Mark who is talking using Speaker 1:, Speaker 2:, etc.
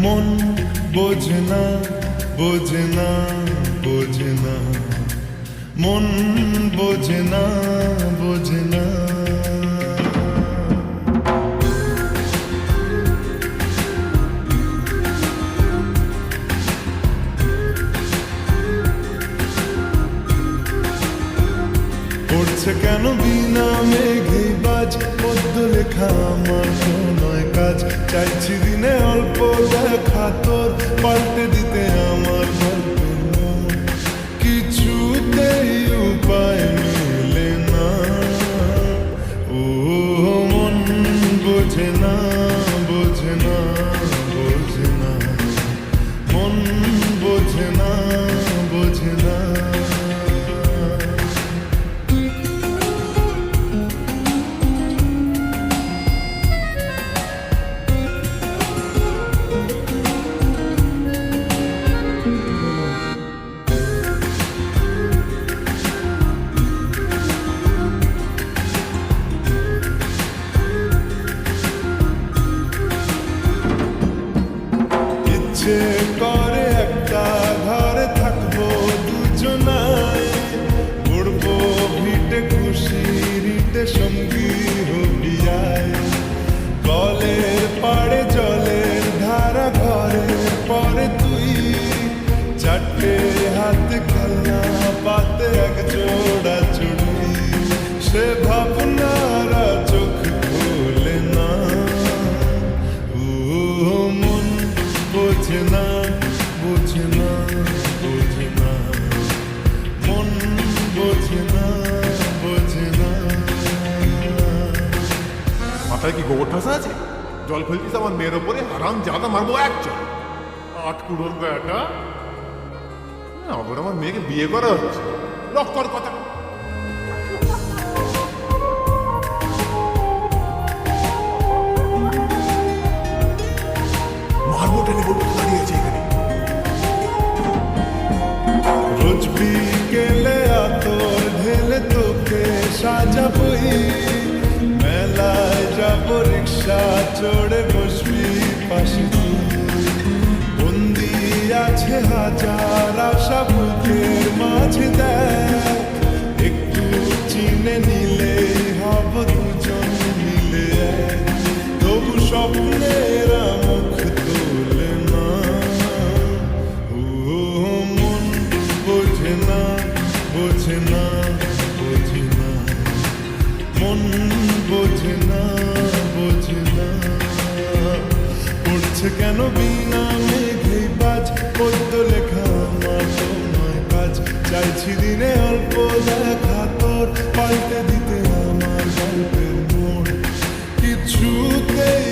Speaker 1: মন বোঝে না বোঝে না বোঝে না, মন বোঝে না বোঝে না। পড়ছে কেন বিনা মেঘে বাজ, পদ্ম লেখা আমার তো নয় কাজ। চাইছি দিনে অল্প দেখা তোর, পাল্টে দিতে আমার গল্পের মন। কিছুতেই উপায় মেলে না, ও মন বোঝে না বোঝে না বোঝে না, মন বোঝে না বোঝে না। ইচ্ছে করে একটা ঘরে থাকবো দুজনায়, উড়বো ভিটে খুশিরিতে সঙ্গী হবি আয়। কলের পাড়ে জলের ধারা ঘরের পরে তুই, চারটে হাতে খেলনা পাতে এক জোড়া চুড়ি। সে ভাবনারা চোখ খোলে না, ও মন বোঝে না বোঝে না বোঝে না, মন বোঝে না বোঝে না।
Speaker 2: মাথায় কি গোবর ঠাসা আছে? জল ফেলতিস আমার মেয়ের ওপরে, হারাম জাদা মারবো একজন। আটকুড়োর বেটা, আবার আমার মেয়েকে বিয়ে করা হচ্ছে। লক্কর কথা। মারবো টেনে বলবো দাঁড়িয়েছে এখানে।
Speaker 1: রোজ বিকেলে আতর ঢেলে তোকে সাজাবই, মেলায় যাবো রিক্সা চড়ে বসবি পাশে তুই। বন্দি আছে হাজার আশা বুকের মাঝে, দেখ একটু চিনে নিলে হব দুজন মিলে এক। তবু স্বপ্নেরা মুখ তোলে না, ও মন বোঝে না বোঝে না বোঝে না, মন বোঝে না বোঝে না। পড়ছে কেন বিনা মেঘে বাজ, পদ্ম লেখা আমার তো নয় কাজ। চাইছি দিনে অল্প দেখা তোর, পাল্টে দিতে আমার গল্পের মোড়। কিছুতেই